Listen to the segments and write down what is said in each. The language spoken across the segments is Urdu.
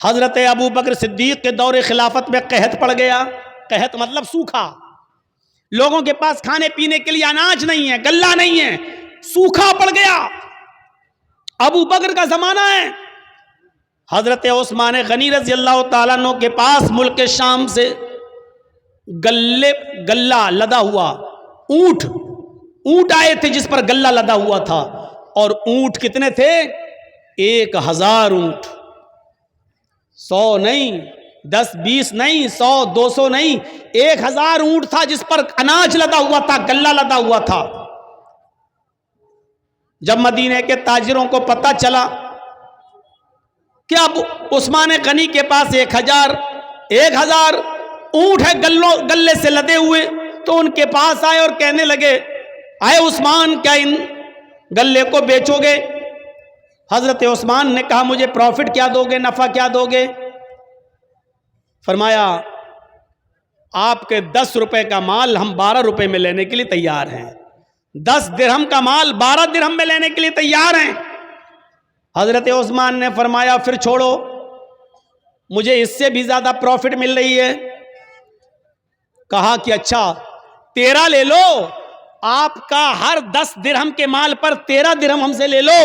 حضرت ابو بکر صدیق کے دور خلافت میں قحط پڑ گیا. قحط مطلب سوکھا. لوگوں کے پاس کھانے پینے کے لیے اناج نہیں ہے, غلہ نہیں ہے, سوکھا پڑ گیا. ابو بکر کا زمانہ ہے. حضرت عثمان غنی رضی اللہ تعالیٰ عنہ کے پاس ملک شام سے غلہ لدا ہوا, اونٹ آئے تھے جس پر غلہ لدا ہوا تھا. اور اونٹ کتنے تھے؟ 1000 اونٹ. 100 نہیں, 10 20 نہیں, 100 200 نہیں, 1000 اونٹ تھا جس پر اناج لدا ہوا تھا, غلہ لدا ہوا تھا. جب مدینے کے تاجروں کو پتہ چلا کہ اب عثمان غنی کے پاس 1000 اونٹ ہے غلے سے لدے ہوئے, تو ان کے پاس آئے اور کہنے لگے, آئے عثمان, کیا ان غلے کو بیچو گے؟ حضرت عثمان نے کہا, مجھے پروفٹ کیا دو گے, نفع کیا دو گے؟ فرمایا, آپ کے 10 روپے کا مال ہم 12 روپے میں لینے کے لیے تیار ہیں. 10 درہم کا مال 12 درہم میں لینے کے لیے تیار ہیں. حضرت عثمان نے فرمایا, پھر چھوڑو, مجھے اس سے بھی زیادہ پروفٹ مل رہی ہے. کہا کہ اچھا 13 لے لو, آپ کا ہر 10 درہم کے مال پر 13 درہم ہم سے لے لو,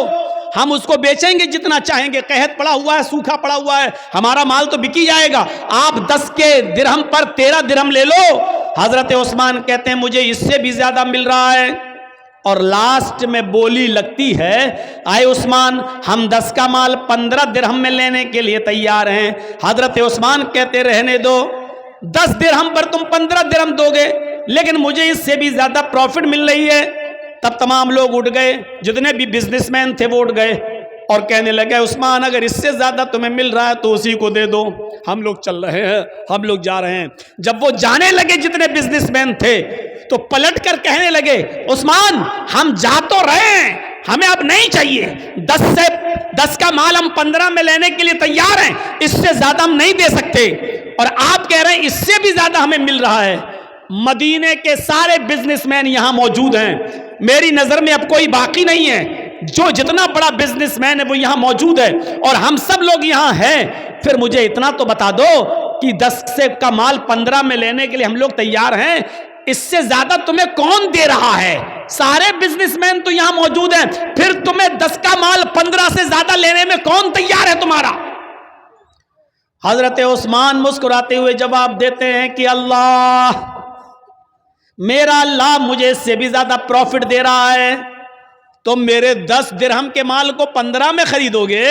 ہم اس کو بیچیں گے جتنا چاہیں گے. قحط پڑا ہوا ہے, سوکھا پڑا ہوا ہے, ہمارا مال تو بکی جائے گا, آپ 10 کے درہم پر 13 درہم لے لو. حضرت عثمان کہتے ہیں مجھے اس سے بھی زیادہ مل رہا ہے. اور لاسٹ میں بولی لگتی ہے, آئے عثمان, ہم 10 کا مال 15 درہم میں لینے کے لیے تیار ہیں. حضرت عثمان کہتے رہنے دو, 10 درہم پر تم 15 درہم دو گے, لیکن مجھے اس سے بھی زیادہ پروفٹ مل رہی ہے. تب تمام لوگ اٹھ گئے, جتنے بھی بزنس مین تھے وہ اٹھ گئے اور کہنے لگے, عثمان اگر اس سے زیادہ تمہیں مل رہا ہے تو اسی کو دے دو, ہم لوگ چل رہے ہیں, ہم لوگ جا رہے ہیں. جب وہ جانے لگے جتنے بزنس مین تھے تو پلٹ کر کہنے لگے, عثمان ہم جا تو رہے ہیں, ہمیں اب نہیں چاہیے, 10 کا مال ہم 15 میں لینے کے لیے تیار ہیں, اس سے زیادہ ہم نہیں دے سکتے, اور آپ کہہ رہے ہیں اس سے بھی زیادہ ہمیں مل رہا ہے. مدینے کے سارے بزنس مین یہاں موجود ہیں, میری نظر میں اب کوئی باقی نہیں ہے, جو جتنا بڑا بزنس مین ہے وہ یہاں موجود ہے, اور ہم سب لوگ یہاں ہیں. پھر مجھے اتنا تو بتا دو کہ 10 کا مال 15 میں لینے کے لیے ہم لوگ تیار ہیں, اس سے زیادہ تمہیں کون دے رہا ہے؟ سارے بزنس مین تو یہاں موجود ہیں, پھر تمہیں 10 کا مال 15 سے زیادہ لینے میں کون تیار ہے تمہارا؟ حضرت عثمان مسکراتے ہوئے جواب دیتے ہیں کہ اللہ, میرا اللہ مجھے اس سے بھی زیادہ پروفٹ دے رہا ہے. تم میرے 10 درہم کے مال کو 15 میں خریدو گے,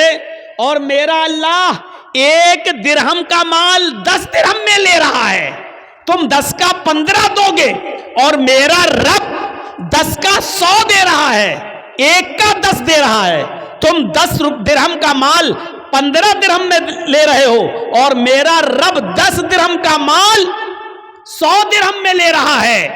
اور میرا اللہ 1 درہم کا مال 10 درہم میں لے رہا ہے. تم 10 کا 15 دو گے, اور میرا رب 10 کا 100 دے رہا ہے, 1 کا 10 دے رہا ہے. تم 10 درہم کا مال 15 درہم میں لے رہے ہو, اور میرا رب 10 درہم کا مال 100 درہم میں لے رہا ہے.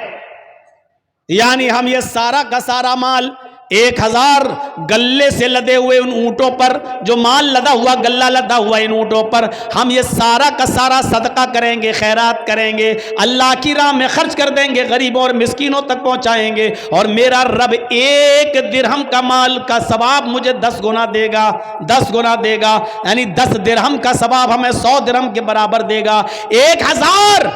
یعنی ہم یہ سارا کا سارا مال 1000 گلے سے لدے ہوئے ان اونٹوں پر, جو مال لدا ہوا, گلہ لدا ہوا ان اونٹوں پر, ہم یہ سارا کا سارا صدقہ کریں گے, خیرات کریں گے, اللہ کی راہ میں خرچ کر دیں گے, غریبوں اور مسکینوں تک پہنچائیں گے, اور میرا رب 1 درہم کا مال کا ثواب مجھے 10 گنا دے گا, 10 گنا دے گا. یعنی 10 درہم کا ثواب ہمیں 100 درہم کے برابر دے گا. 1000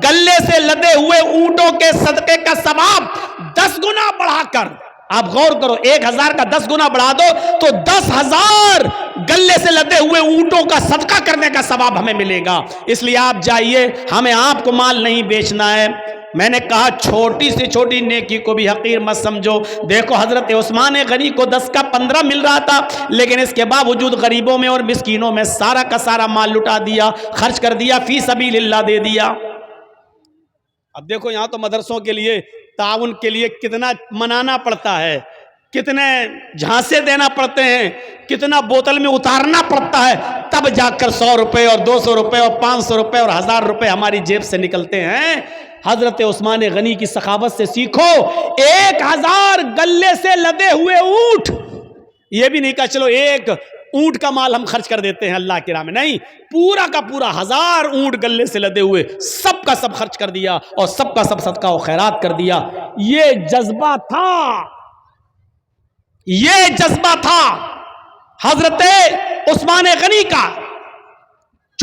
گلے سے لدے ہوئے اونٹوں کے صدقے کا ثواب 10 گنا بڑھا کر, آپ غور کرو, 1000 کا 10 گنا بڑھا دو تو 10,000 گلے سے لدے ہوئے اونٹوں کا صدقہ کرنے کا ثواب ہمیں ملے گا. اس لیے آپ جائیے, ہمیں آپ کو مال نہیں بیچنا ہے. میں نے کہا چھوٹی سے چھوٹی نیکی کو بھی حقیر مت سمجھو. دیکھو حضرت عثمان غنی کو 10 کا 15 مل رہا تھا, لیکن اس کے باوجود غریبوں میں اور مسکینوں میں سارا کا سارا مال لٹا دیا, خرچ کر دیا, فی سبیل اللہ دے دیا. اب دیکھو یہاں تو مدرسوں کے لیے تعاون کے لیے کتنا منانا پڑتا ہے, کتنے جھانسے دینا پڑتے ہیں, کتنا بوتل میں اتارنا پڑتا ہے, تب جا کر 100 روپے اور 200 روپے اور 500 روپے اور 1000 روپے ہماری جیب سے نکلتے ہیں. حضرت عثمان غنی کی سخاوت سے سیکھو. 1000 گلے سے لدے ہوئے اونٹ, یہ بھی نہیں کہا چلو 1 اونٹ کا مال ہم خرچ کر دیتے ہیں اللہ کی راہ میں, نہیں, پورا کا پورا 1000 اونٹ گلے سے لدے ہوئے سب کا سب خرچ کر دیا, اور سب کا سب صدقہ و خیرات کر دیا. یہ جذبہ تھا, یہ جذبہ تھا حضرت عثمان غنی کا.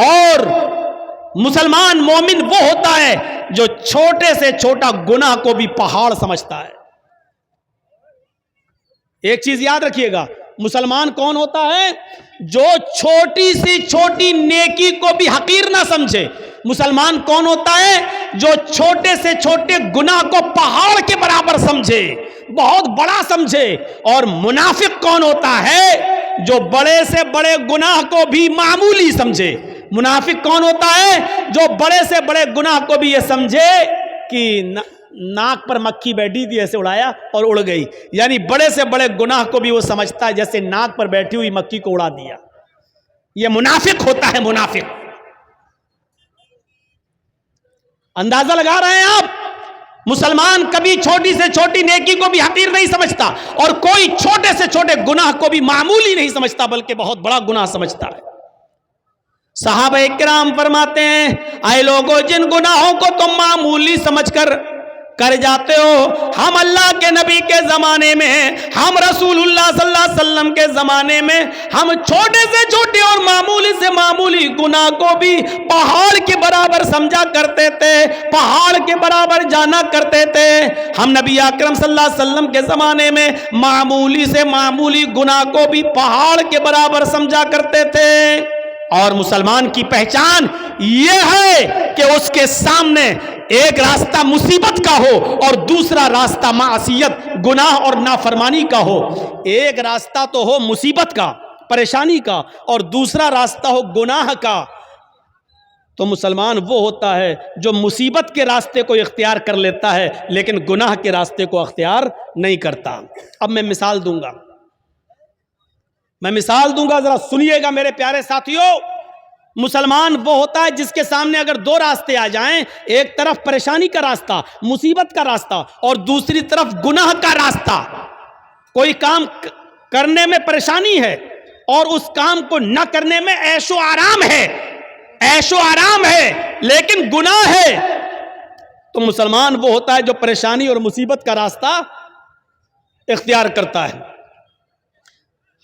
اور مسلمان مومن وہ ہوتا ہے جو چھوٹے سے چھوٹا گناہ کو بھی پہاڑ سمجھتا ہے. ایک چیز یاد رکھیے گا, مسلمان کون ہوتا ہے؟ جو چھوٹی سی چھوٹی نیکی کو بھی حقیر نہ سمجھے. مسلمان کون ہوتا ہے؟ جو چھوٹے سے چھوٹے گناہ کو پہاڑ کے برابر سمجھے, بہت بڑا سمجھے. اور منافق کون ہوتا ہے؟ جو بڑے سے بڑے گناہ کو بھی معمولی سمجھے. منافق کون ہوتا ہے؟ جو بڑے سے بڑے گناہ کو بھی یہ سمجھے کہ ناک پر مکھی بیٹھی تھی ایسے اڑایا اور اڑ گئی. یعنی بڑے سے بڑے گناہ کو بھی وہ سمجھتا ہے جیسے ناک پر بیٹھی ہوئی مکھی کو اڑا دیا. یہ منافق ہوتا ہے, منافق. اندازہ لگا رہے ہیں آپ؟ مسلمان کبھی چھوٹی سے چھوٹی نیکی کو بھی حقیر نہیں سمجھتا, اور کوئی چھوٹے سے چھوٹے گناہ کو بھی معمولی نہیں سمجھتا بلکہ بہت بڑا گناہ سمجھتا ہے. صحابہ کرام فرماتے ہیں, اے لوگوں جن گناہوں کو تم معمولی سمجھ کر جاتے ہو, ہم اللہ کے نبی کے زمانے میں, ہم رسول اللہ صلی اللہ علیہ وسلم کے زمانے میں, ہم چھوٹے سے چھوٹے اور معمولی سے معمولی گناہ کو بھی پہاڑ کے برابر سمجھا کرتے تھے, پہاڑ کے برابر جانا کرتے تھے. ہم نبی اکرم صلی اللہ علیہ وسلم کے زمانے میں معمولی سے معمولی گناہ کو بھی پہاڑ کے برابر سمجھا کرتے تھے. اور مسلمان کی پہچان یہ ہے کہ اس کے سامنے ایک راستہ مصیبت کا ہو اور دوسرا راستہ معصیت, گناہ اور نافرمانی کا ہو. ایک راستہ تو ہو مصیبت کا, پریشانی کا, اور دوسرا راستہ ہو گناہ کا. تو مسلمان وہ ہوتا ہے جو مصیبت کے راستے کو اختیار کر لیتا ہے لیکن گناہ کے راستے کو اختیار نہیں کرتا. اب میں مثال دوں گا, ذرا سنیے گا میرے پیارے ساتھیوں. مسلمان وہ ہوتا ہے جس کے سامنے اگر دو راستے آ جائیں, ایک طرف پریشانی کا راستہ, مصیبت کا راستہ, اور دوسری طرف گناہ کا راستہ. کوئی کام کرنے میں پریشانی ہے اور اس کام کو نہ کرنے میں عیش و آرام ہے, لیکن گناہ ہے. تو مسلمان وہ ہوتا ہے جو پریشانی اور مصیبت کا راستہ اختیار کرتا ہے.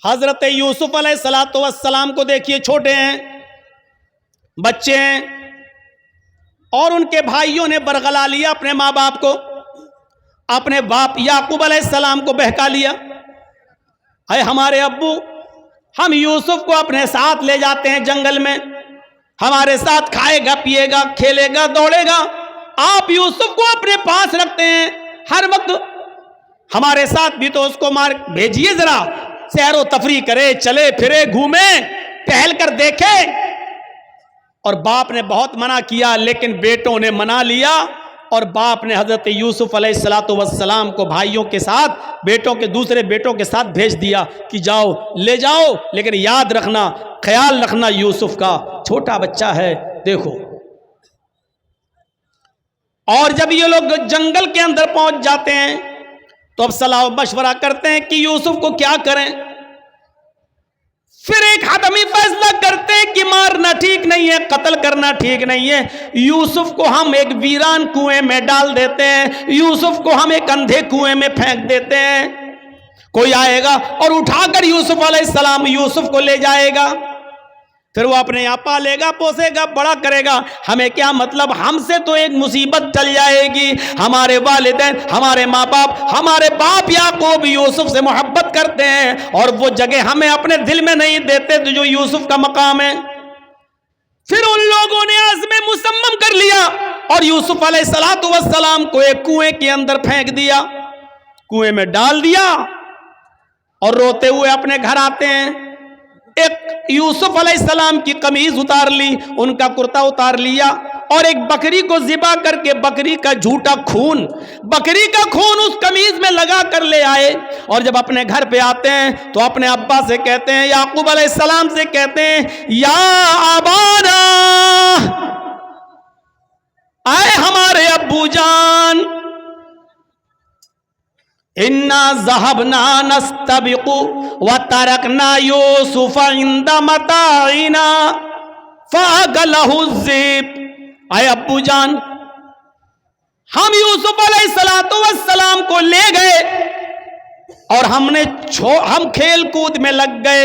حضرت یوسف علیہ السلام کو دیکھیے, چھوٹے ہیں, بچے ہیں, اور ان کے بھائیوں نے برگلا لیا اپنے ماں باپ کو, اپنے باپ یعقوب علیہ السلام کو بہکا لیا. اے ہمارے ابو, ہم یوسف کو اپنے ساتھ لے جاتے ہیں جنگل میں, ہمارے ساتھ کھائے گا, پیے گا, کھیلے گا, دوڑے گا. آپ یوسف کو اپنے پاس رکھتے ہیں ہر وقت, ہمارے ساتھ بھی تو اس کو بھیجیے, ذرا سیر و تفریح کرے, چلے پھرے, گھومے, ٹہل کر دیکھے. اور باپ نے بہت منع کیا لیکن بیٹوں نے منا لیا, اور باپ نے حضرت یوسف علیہ السلام کو بھائیوں کے ساتھ, بیٹوں کے دوسرے بیٹوں کے ساتھ بھیج دیا کہ جاؤ, لے جاؤ, لیکن یاد رکھنا, خیال رکھنا یوسف کا, چھوٹا بچہ ہے. دیکھو, اور جب یہ لوگ جنگل کے اندر پہنچ جاتے ہیں تو اب صلاح و مشورہ کرتے ہیں کہ یوسف کو کیا کریں. پھر ایک حتمی فیصلہ کرتے ہیں کہ مارنا ٹھیک نہیں ہے, قتل کرنا ٹھیک نہیں ہے. یوسف کو ہم ایک ویران کنویں میں ڈال دیتے ہیں, یوسف کو ہم ایک اندھے کنویں میں پھینک دیتے ہیں. کوئی آئے گا اور اٹھا کر یوسف علیہ السلام یوسف کو لے جائے گا, پھر وہ اپنے یہاں پالے گا, پوسے گا, بڑا کرے گا. ہمیں کیا مطلب, ہم سے تو ایک مصیبت ٹل جائے گی. ہمارے والدین, ہمارے ماں باپ, ہمارے باپ یعقوب یوسف سے محبت کرتے ہیں, اور وہ جگہ ہمیں اپنے دل میں نہیں دیتے جو یوسف کا مقام ہے. پھر ان لوگوں نے عزم مصمم کر لیا اور یوسف علیہ السلام کو ایک کنویں کے اندر پھینک دیا, کنویں میں ڈال دیا, اور روتے ہوئے اپنے گھر آتے ہیں. ایک یوسف علیہ السلام کی قمیض اتار لی, ان کا کرتا اتار لیا, اور ایک بکری کو ذبح کر کے بکری کا جھوٹا خون, بکری کا خون اس قمیض میں لگا کر لے آئے. اور جب اپنے گھر پہ آتے ہیں تو اپنے ابا سے کہتے ہیں, یعقوب علیہ السلام سے کہتے ہیں, یا ابانا, اے ہمارے ابو جان, انا ذهبنا نستبق وتركنا یوسف عند متاعنا فاكله الذئب. اے ابو جان, ہم یوسف علیہ السلام کو لے گئے اور ہم کھیل کود میں لگ گئے,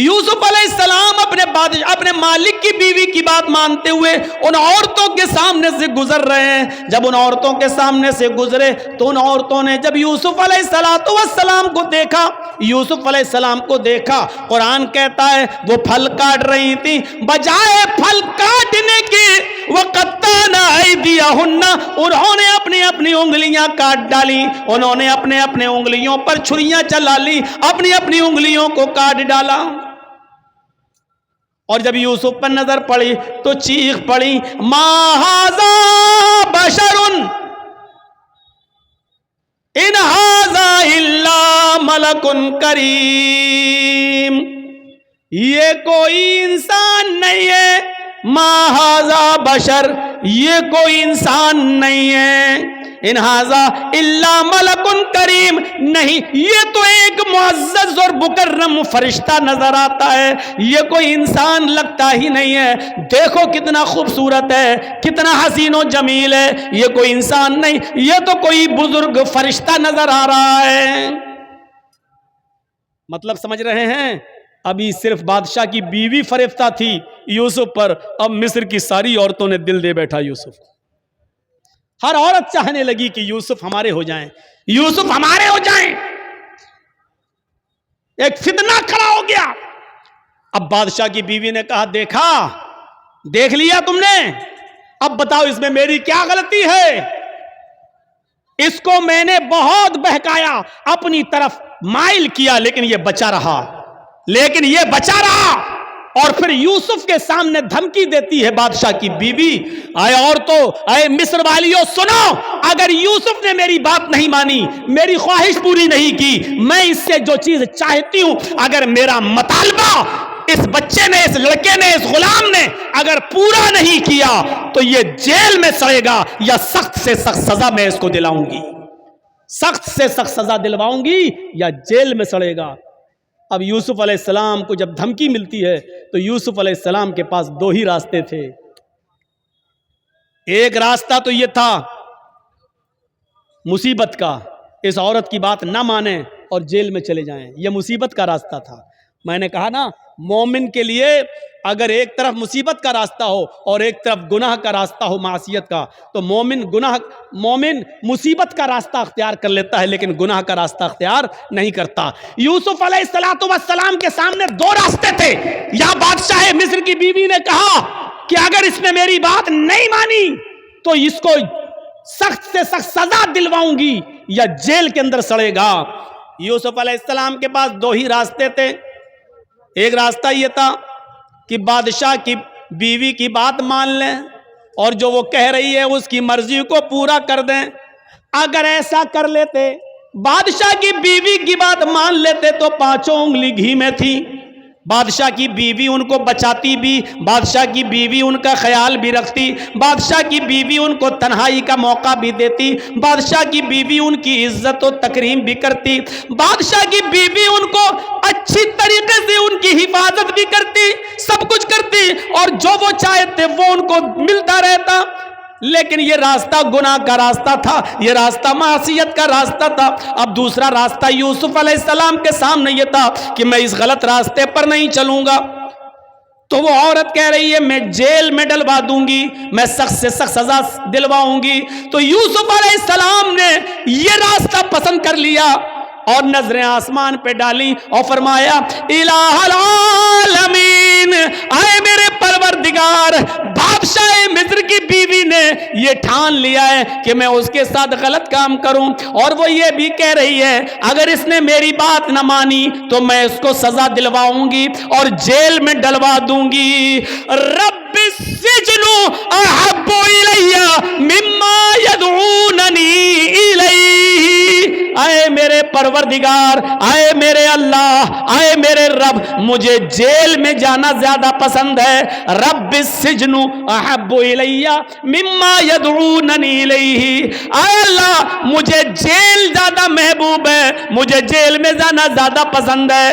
یوسف علیہ السلام اپنے مالک کی بیوی کی بات مانتے ہوئے ان عورتوں کے سامنے سے گزر رہے ہیں۔ جب ان عورتوں کے سامنے سے گزرے تو ان عورتوں نے جب یوسف علیہ السلام کو دیکھا، یوسف علیہ السلام کو دیکھا، قرآن کہتا ہے وہ پھل کاٹ رہی تھی، بجائے پھل کاٹنے کی وَقَطَّعْنَ أَيْدِيَهُنَّ، انہوں نے اپنی اپنی انگلیاں کاٹ ڈالی، انہوں نے اپنے اپنے انگلیوں پر چھریاں چلا لی، اپنی اپنی انگلیوں کو کاٹ ڈالا۔ اور جب یوسف پر نظر پڑی تو چیخ پڑی، مَا هَذَا بَشَرٌ إِنْ هَذَا إِلَّا مَلَكٌ كَرِيمٌ، یہ کوئی انسان نہیں ہے، ما ھذا بشر، یہ کوئی انسان نہیں ہے، ان ھذا الا ملک کریم، نہیں یہ تو ایک معزز اور مکرم فرشتہ نظر آتا ہے، یہ کوئی انسان لگتا ہی نہیں ہے، دیکھو کتنا خوبصورت ہے، کتنا حسین و جمیل ہے، یہ کوئی انسان نہیں، یہ تو کوئی بزرگ فرشتہ نظر آ رہا ہے۔ مطلب سمجھ رہے ہیں؟ ابھی صرف بادشاہ کی بیوی فریفتہ تھی یوسف پر، اب مصر کی ساری عورتوں نے دل دے بیٹھا یوسف کو۔ ہر عورت چاہنے لگی کہ یوسف ہمارے ہو جائیں، یوسف ہمارے ہو جائیں۔ ایک فتنہ کھڑا ہو گیا۔ اب بادشاہ کی بیوی نے کہا، دیکھا، دیکھ لیا تم نے، اب بتاؤ اس میں میری کیا غلطی ہے؟ اس کو میں نے بہت بہکایا، اپنی طرف مائل کیا، لیکن یہ بچا رہا، اور پھر یوسف کے سامنے دھمکی دیتی ہے بادشاہ کی بیوی، اے عورتوں، اے مصر والیوں سنو، اگر یوسف نے میری بات نہیں مانی، میری خواہش پوری نہیں کی، میں اس سے جو چیز چاہتی ہوں، اگر میرا مطالبہ اس بچے نے، اس لڑکے نے، اس غلام نے اگر پورا نہیں کیا تو یہ جیل میں سڑے گا، یا سخت سے سخت سزا میں اس کو دلاؤں گی، سخت سے سخت سزا دلواؤں گی یا جیل میں سڑے گا۔ اب یوسف علیہ السلام کو جب دھمکی ملتی ہے تو یوسف علیہ السلام کے پاس دو ہی راستے تھے۔ ایک راستہ تو یہ تھا مصیبت کا، اس عورت کی بات نہ مانیں اور جیل میں چلے جائیں، یہ مصیبت کا راستہ تھا۔ میں نے کہا نا، مومن کے لیے اگر ایک طرف مصیبت کا راستہ ہو اور ایک طرف گناہ کا راستہ ہو، معصیت کا، تو مومن مصیبت کا راستہ اختیار کر لیتا ہے لیکن گناہ کا راستہ اختیار نہیں کرتا۔ یوسف علیہ السلام کے سامنے دو راستے تھے، یا بادشاہ مصر کی بیوی نے کہا کہ اگر اس نے میری بات نہیں مانی تو اس کو سخت سے سخت سزا دلواؤں گی یا جیل کے اندر سڑے گا۔ یوسف علیہ السلام کے پاس دو ہی راستے تھے۔ ایک راستہ یہ تھا کہ بادشاہ کی بیوی کی بات مان لیں اور جو وہ کہہ رہی ہے اس کی مرضی کو پورا کر دیں۔ اگر ایسا کر لیتے، بادشاہ کی بیوی کی بات مان لیتے تو پانچوں انگلی گھی میں تھی۔ بادشاہ کی بیوی ان کو بچاتی بھی، بادشاہ کی بیوی ان کا خیال بھی رکھتی، بادشاہ کی بیوی ان کو تنہائی کا موقع بھی دیتی، بادشاہ کی بیوی ان کی عزت و تکریم بھی کرتی، بادشاہ کی بیوی ان کو اچھی طریقے سے ان کی حفاظت بھی کرتی، سب کچھ کرتی، اور جو وہ چاہتے وہ ان کو ملتا رہتا۔ لیکن یہ راستہ گناہ کا راستہ تھا، یہ راستہ معصیت کا راستہ تھا۔ اب دوسرا راستہ یوسف علیہ السلام کے سامنے یہ تھا کہ میں اس غلط راستے پر نہیں چلوں گا۔ تو وہ عورت کہہ رہی ہے میں جیل میں ڈلوا دوں گی، میں سخت سے سخت سزا دلواؤں گی۔ تو یوسف علیہ السلام نے یہ راستہ پسند کر لیا اور نظریں آسمان پہ ڈالی اور فرمایا، الہ العالمین، اے میرے پروردگار، بادشاہ مصر کی بیوی نے یہ ٹھان لیا ہے کہ میں اس کے ساتھ غلط کام کروں، اور وہ یہ بھی کہہ رہی ہے اگر اس نے میری بات نہ مانی تو میں اس کو سزا دلواؤں گی اور جیل میں ڈلوا دوں گی۔ رب السجن احب الی مما یدعوننی الیہ، اے میرے پروردگار، اے میرے اللہ، اے میرے رب، مجھے جیل میں جانا زیادہ پسند ہے۔ رب السجن احب الی مما یدعوننی الیہ، اے اللہ مجھے جیل زیادہ محبوب ہے، مجھے جیل میں جانا زیادہ پسند ہے۔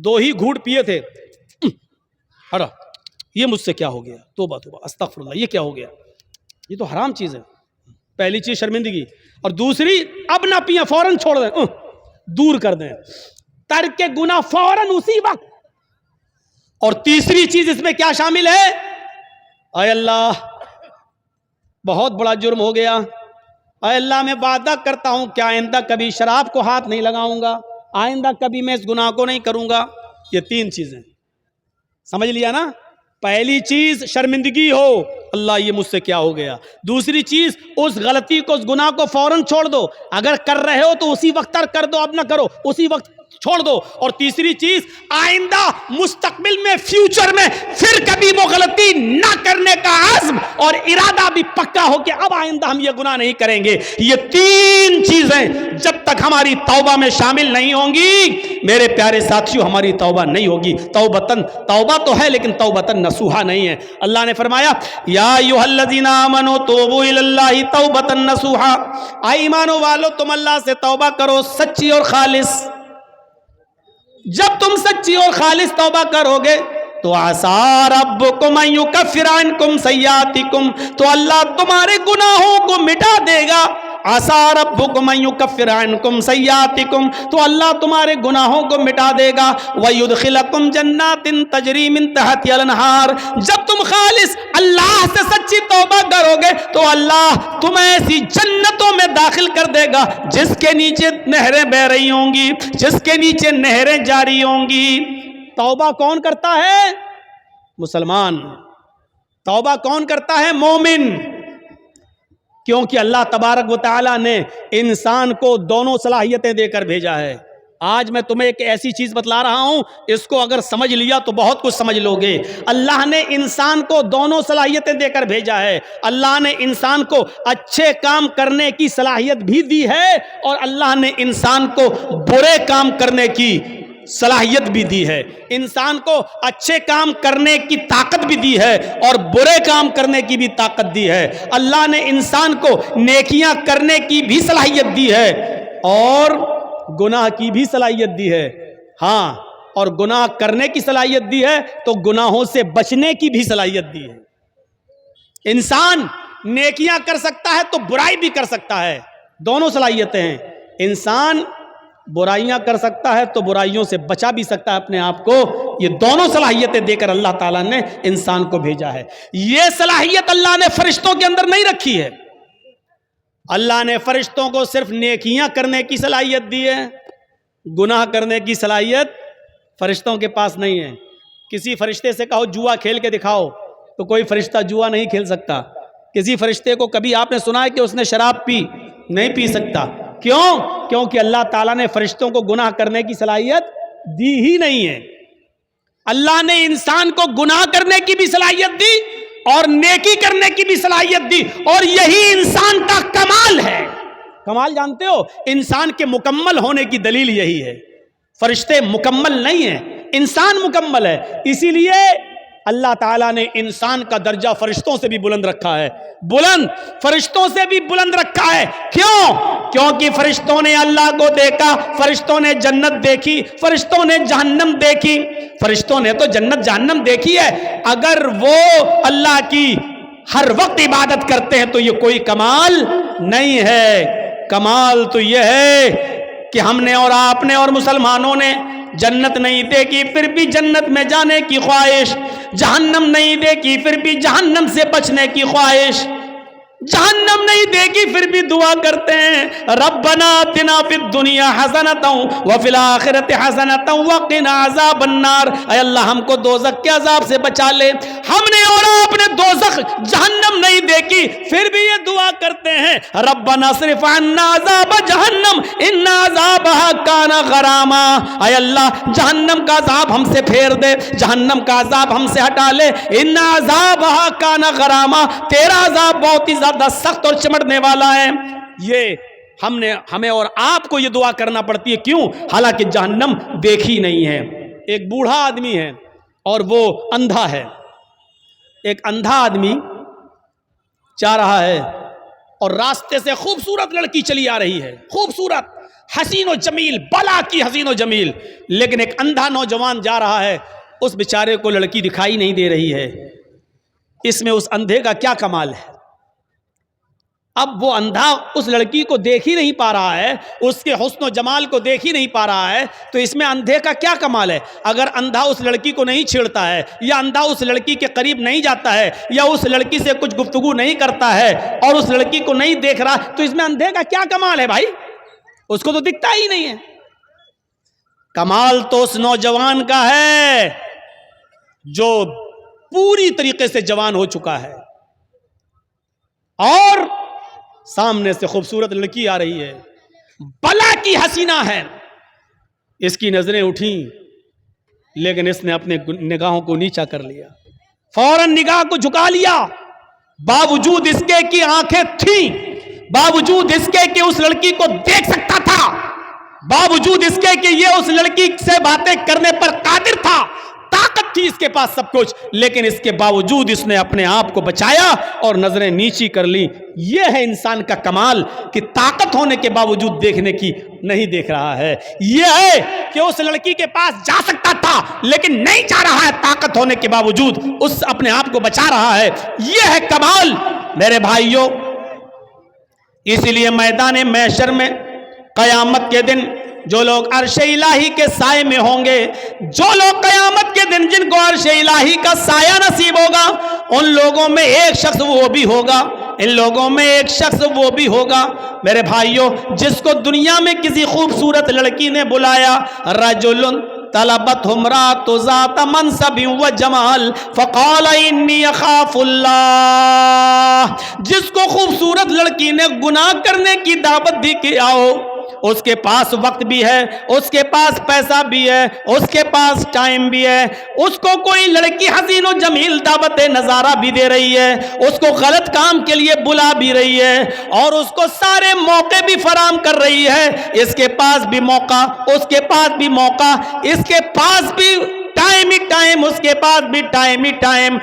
2 ہی گھونٹ پیے تھے، ہٹا یہ مجھ سے کیا ہو گیا، توبہ توبہ استغفراللہ، یہ کیا ہو گیا، یہ تو حرام چیز ہے. پہلی چیز شرمندگی، اور دوسری اب نہ پیئیں، فوراً چھوڑ دیں، دور کر دیں، ترک گناہ فوراً اسی وقت. اور تیسری چیز اس میں کیا شامل ہے، اے اللہ بہت بڑا جرم ہو گیا، اے اللہ میں وعدہ کرتا ہوں کہ آئندہ کبھی شراب کو ہاتھ نہیں لگاؤں گا، آئندہ کبھی میں اس گناہ کو نہیں کروں گا. یہ 3 چیزیں سمجھ لیا نا. پہلی چیز شرمندگی ہو، اللہ یہ مجھ سے کیا ہو گیا. دوسری چیز اس غلطی کو، اس گناہ کو فوراً چھوڑ دو، اگر کر رہے ہو تو اسی وقت ترک کر دو، اب نہ کرو، اسی وقت چھوڑ دو. اور تیسری چیز آئندہ مستقبل میں، فیوچر میں پھر کبھی وہ غلطی نہ کرنے کا عزم اور ارادہ بھی پکا ہو کہ اب آئندہ ہم یہ گناہ نہیں کریں گے. یہ 3 چیزیں جب تک ہماری توبہ میں شامل نہیں ہوں گی میرے پیارے ساتھیوں، ہماری توبہ نہیں ہوگی. توبہ تو ہے لیکن توبتن نصوحا نہیں ہے. اللہ نے فرمایا یا ایھا الذین آمنوا توبوا الی اللہ توبۃ نصوحا، اے ایمانو والو تم اللہ سے توبہ کرو سچی اور خالص. جب تم سچی اور خالص توبہ کرو گے تو عسیٰ ربکم ان یکفر عنکم سیئاتکم، تو اللہ تمہارے گناہوں کو مٹا دے گا. عسیٰ ربکم ان یکفر عنکم سیئاتکم، تو اللہ تمہارے گناہوں کو مٹا دے گا. ویدخلکم جنات تجری من تحتها الانہار، جب تم خالص اللہ سے سچی توبہ کرو گے تو اللہ تمہیں ایسی جنتوں میں داخل کر دے گا جس کے نیچے نہریں بہ رہی ہوں گی، جس کے نیچے نہریں جاری ہوں گی. توبہ کون کرتا ہے؟ مسلمان. توبہ کون کرتا ہے؟ مومن. کیونکہ اللہ تبارک و تعالیٰ نے انسان کو دونوں صلاحیتیں دے کر بھیجا ہے. آج میں تمہیں ایک ایسی چیز بتلا رہا ہوں، اس کو اگر سمجھ لیا تو بہت کچھ سمجھ لو گے. اللہ نے انسان کو دونوں صلاحیتیں دے کر بھیجا ہے. اللہ نے انسان کو اچھے کام کرنے کی صلاحیت بھی دی ہے اور اللہ نے انسان کو برے کام کرنے کی صلاحیت بھی دی ہے. انسان کو اچھے کام کرنے کی طاقت بھی دی ہے اور برے کام کرنے کی بھی طاقت دی ہے. اللہ نے انسان کو نیکیاں کرنے کی بھی صلاحیت دی ہے اور گناہ کی بھی صلاحیت دی ہے. ہاں، اور گناہ کرنے کی صلاحیت دی ہے تو گناہوں سے بچنے کی بھی صلاحیت دی ہے. انسان نیکیاں کر سکتا ہے تو برائی بھی کر سکتا ہے، دونوں صلاحیتیں ہیں. انسان برائیاں کر سکتا ہے تو برائیوں سے بچا بھی سکتا ہے اپنے آپ کو. یہ دونوں صلاحیتیں دے کر اللہ تعالیٰ نے انسان کو بھیجا ہے. یہ صلاحیت اللہ نے فرشتوں کے اندر نہیں رکھی ہے. اللہ نے فرشتوں کو صرف نیکیاں کرنے کی صلاحیت دی ہے، گناہ کرنے کی صلاحیت فرشتوں کے پاس نہیں ہے. کسی فرشتے سے کہو جوا کھیل کے دکھاؤ تو کوئی فرشتہ جوا نہیں کھیل سکتا. کسی فرشتے کو کبھی آپ نے سنا ہے کہ اس نے شراب پی؟ نہیں پی سکتا. کیوں؟ کیونکہ اللہ تعالیٰ نے فرشتوں کو گناہ کرنے کی صلاحیت دی ہی نہیں ہے. اللہ نے انسان کو گناہ کرنے کی بھی صلاحیت دی اور نیکی کرنے کی بھی صلاحیت دی، اور یہی انسان کا کمال ہے. کمال جانتے ہو؟ انسان کے مکمل ہونے کی دلیل یہی ہے. فرشتے مکمل نہیں ہیں، انسان مکمل ہے. اسی لیے اللہ تعالیٰ نے انسان کا درجہ فرشتوں سے بھی بلند رکھا ہے. بلند، فرشتوں سے بھی بلند رکھا ہے. کیوں؟ کیونکہ فرشتوں نے اللہ کو دیکھا، فرشتوں نے جنت دیکھی، فرشتوں نے جہنم دیکھی. فرشتوں نے تو جنت جہنم دیکھی ہے. اگر وہ اللہ کی ہر وقت عبادت کرتے ہیں تو یہ کوئی کمال نہیں ہے. کمال تو یہ ہے کہ ہم نے اور آپ نے اور مسلمانوں نے جنت نہیں دیکھی پھر بھی جنت میں جانے کی خواہش، جہنم نہیں دیکھی پھر بھی جہنم سے بچنے کی خواہش، جہنم نہیں دیکھی پھر بھی دعا کرتے ہیں ربنا آتنا فی الدنیا حسنۃ وفی الآخرۃ حسنۃ وقنا عذاب النار. اے اللہ ہم کو دوزخ کے عذاب سے بچا لے. ہم نے اور آپ نے دوزخ جہنم نہیں دیکھی پھر بھی یہ دعا کرتے ہیں ربنا اصرف عنا عذاب جہنم ان عذابها کان غراما. اے اللہ جہنم کا عذاب ہم سے پھیر دے، جہنم کا عذاب ہم سے ہٹا لے. ان عذابها کان غراما، تیرا عذاب بہت ہی زیادہ سخت اور چمٹنے والا ہے. یہ ہمیں اور آپ کو یہ دعا کرنا پڑتی ہے. کیوں؟ حالانکہ جہنم دیکھی نہیں ہے. ایک بوڑھا آدمی ہے اور وہ اندھا ہے. ایک اندھا آدمی جا رہا ہے اور راستے سے خوبصورت لڑکی چلی آ رہی ہے، خوبصورت. حسین و جمیل، بلا کی حسین و جمیل، لیکن ایک اندھا نوجوان جا رہا ہے، اس بیچارے کو لڑکی دکھائی نہیں دے رہی ہے. اس میں اس اندھے کا کیا کمال ہے؟ اب وہ اندھا اس لڑکی کو دیکھ ہی نہیں پا رہا ہے، اس کے حسن و جمال کو دیکھ ہی نہیں پا رہا ہے، تو اس میں اندھے کا کیا کمال ہے؟ اگر اندھا اس لڑکی کو نہیں چھیڑتا ہے، یا اندھا اس لڑکی کے قریب نہیں جاتا ہے، یا اس لڑکی سے کچھ گفتگو نہیں کرتا ہے اور اس لڑکی کو نہیں دیکھ رہا، تو اس میں اندھے کا کیا کمال ہے بھائی؟ اس کو تو دکھتا ہی نہیں ہے. کمال تو اس نوجوان کا ہے جو پوری طریقے سے جوان ہو چکا ہے اور سامنے سے خوبصورت لڑکی آ رہی ہے، بلا کی حسینہ ہے. اس کی نظریں اٹھیں، لیکن اس نے اپنے نگاہوں کو نیچا کر لیا، فوراً نگاہ کو جھکا لیا، باوجود اس کے کہ آنکھیں تھیں، باوجود اس کے کہ اس لڑکی کو دیکھ سکتا تھا، باوجود اس کے کہ یہ اس لڑکی سے باتیں کرنے پر قادر تھا، طاقت تھی اس کے پاس سب کچھ، لیکن اس کے باوجود اس نے اپنے آپ کو بچایا اور نظریں نیچی کر لی. یہ ہے انسان کا کمال کہ طاقت ہونے کے باوجود دیکھنے کی نہیں دیکھ رہا ہے. یہ ہے کہ اس لڑکی کے پاس جا سکتا تھا لیکن نہیں جا رہا ہے، طاقت ہونے کے باوجود اس اپنے آپ کو بچا رہا ہے. یہ ہے کمال میرے بھائیوں. اس لیے میدان محشر میں قیامت کے دن جو لوگ عرش الہی کے سائے میں ہوں گے، جو لوگ قیامت کے دن جن کو عرش الہی کا سایہ نصیب ہوگا، ان لوگوں میں ایک شخص وہ بھی ہوگا، ان لوگوں میں ایک شخص وہ بھی ہوگا میرے بھائیوں جس کو دنیا میں کسی خوبصورت لڑکی نے بلایا، رجل طلبت امرأة ذات منصب و جمال فقال انی اخاف اللہ. جس کو خوبصورت لڑکی نے گناہ کرنے کی دعوت دی کہ آؤ، اس کے پاس وقت بھی ہے، اس کے پاس پیسہ بھی ہے، اس کے پاس ٹائم بھی ہے، اس کو کوئی لڑکی حسین و جمیل دعوت نظارہ بھی دے رہی ہے، اس کو غلط کام کے لیے بلا بھی رہی ہے اور اس کو سارے موقع بھی فراہم کر رہی ہے. اس کے پاس بھی موقع، اس کے پاس بھی موقع، اس کے پاس بھی ٹائم ہی ٹائم، اس کے پاس بھی ٹائم ہی ٹائم.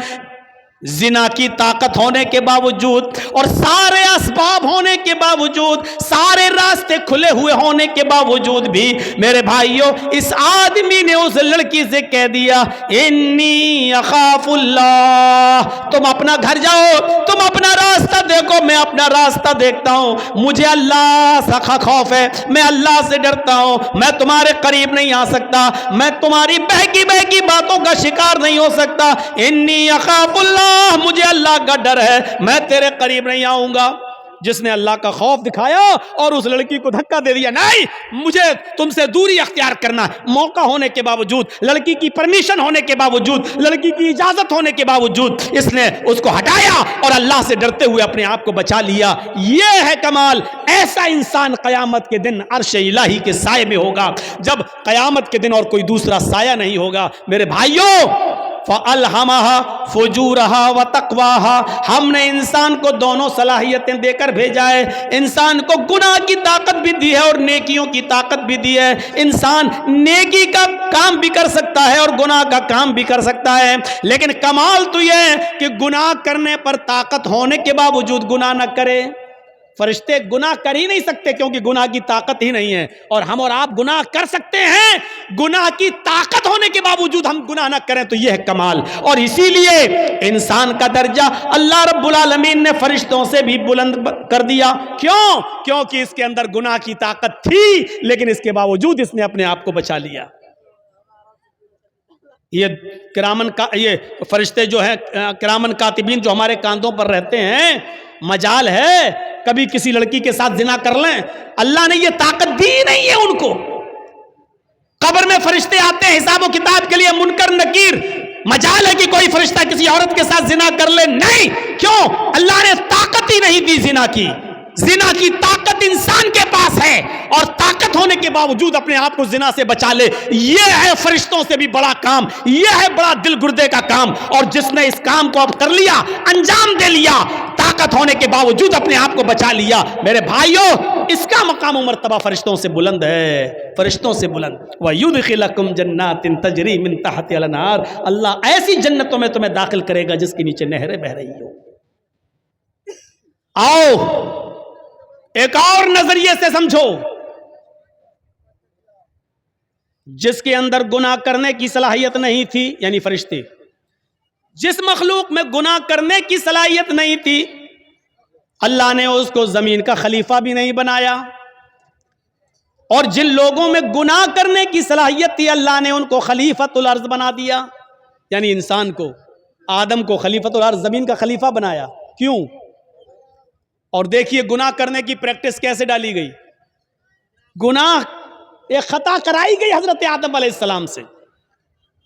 زنا کی طاقت ہونے کے باوجود اور سارے اسباب ہونے کے باوجود، سارے راستے کھلے ہوئے ہونے کے باوجود بھی میرے بھائیوں اس آدمی نے اس لڑکی سے کہہ دیا انی اخاف اللہ. تم اپنا گھر جاؤ، تم اپنا راستہ دیکھو، میں اپنا راستہ دیکھتا ہوں، مجھے اللہ سے خوف ہے، میں اللہ سے ڈرتا ہوں، میں تمہارے قریب نہیں آ سکتا، میں تمہاری بہکی بہکی باتوں کا شکار نہیں ہو سکتا. انی اخاف اللہ، مجھے اللہ کا ڈر ہے، میں تیرے قریب نہیں آؤں گا. جس نے اللہ کا خوف دکھایا اور اس لڑکی کو دھکا دے دیا، نہیں مجھے تم سے دوری اختیار کرنا، موقع ہونے کے باوجود، لڑکی کی پرمیشن ہونے کے باوجود، لڑکی کی اجازت ہونے کے باوجود اس نے اس کو ہٹایا اور اللہ سے ڈرتے ہوئے اپنے آپ کو بچا لیا. یہ ہے کمال. ایسا انسان قیامت کے دن عرش الہی کے سائے میں ہوگا، جب قیامت کے دن اور کوئی دوسرا سایہ نہیں ہوگا. میرے بھائیوں فَأَلْهَمَهَا فُجُورَهَا وَتَقْوَاهَا، ہم نے انسان کو دونوں صلاحیتیں دے کر بھیجا ہے. انسان کو گناہ کی طاقت بھی دی ہے اور نیکیوں کی طاقت بھی دی ہے. انسان نیکی کا کام بھی کر سکتا ہے اور گناہ کا کام بھی کر سکتا ہے، لیکن کمال تو یہ ہے کہ گناہ کرنے پر طاقت ہونے کے باوجود گناہ نہ کرے. فرشتے گناہ کر ہی نہیں سکتے کیونکہ گناہ کی طاقت ہی نہیں ہے، اور ہم اور آپ گناہ کر سکتے ہیں، گناہ کی طاقت ہونے کے باوجود ہم گناہ نہ کریں، تو یہ ہے کمال. اور اسی لیے انسان کا درجہ اللہ رب العالمین نے فرشتوں سے بھی بلند کر دیا. کیوں؟ کیونکہ اس کے اندر گناہ کی طاقت تھی لیکن اس کے باوجود اس نے اپنے آپ کو بچا لیا. یہ فرشتے جو ہیں کرامن کاتبین جو ہمارے کاندھوں پر رہتے ہیں، مجال ہے کبھی کسی لڑکی کے ساتھ زنا کر لیں، اللہ نے یہ طاقت دی نہیں ہے ان کو. قبر میں فرشتے آتے ہیں حساب و کتاب کے لیے، منکر نکیر، مجال ہے کہ کوئی فرشتہ کسی عورت کے ساتھ زنا کر لے؟ نہیں. کیوں؟ اللہ نے طاقت ہی نہیں دی زنا کی. زنا کی طاقت انسان کے پاس ہے اور طاقت ہونے کے باوجود اپنے آپ کو زنا سے بچا لے. یہ ہے فرشتوں سے بھی بڑا کام، یہ ہے بڑا دل گردے کا کام. اور جس نے اس کام کو اب کر لیا، انجام دے لیا، طاقت ہونے کے باوجود اپنے آپ کو بچا لیا، میرے بھائیوں اس کا مقام و مرتبہ فرشتوں سے بلند ہے، فرشتوں سے بلند. وَيُدْخِلَكُمْ جَنَّاتٍ تَجْرِي مِن تَحْتِهَا الْأَنْهَارُ، اللہ ایسی جنتوں میں تمہیں داخل کرے گا جس کے نیچے نہریں بہ رہی ہو. آؤ ایک اور نظریے سے سمجھو. جس کے اندر گناہ کرنے کی صلاحیت نہیں تھی، یعنی فرشتے، جس مخلوق میں گناہ کرنے کی صلاحیت نہیں تھی، اللہ نے اس کو زمین کا خلیفہ بھی نہیں بنایا، اور جن لوگوں میں گناہ کرنے کی صلاحیت تھی اللہ نے ان کو خلیفۃ الارض بنا دیا، یعنی انسان کو، آدم کو خلیفۃ الارض، زمین کا خلیفہ بنایا۔ کیوں؟ اور دیکھیے گناہ کرنے کی پریکٹس کیسے ڈالی گئی، گناہ ایک خطا کرائی گئی حضرت آدم علیہ السلام سے۔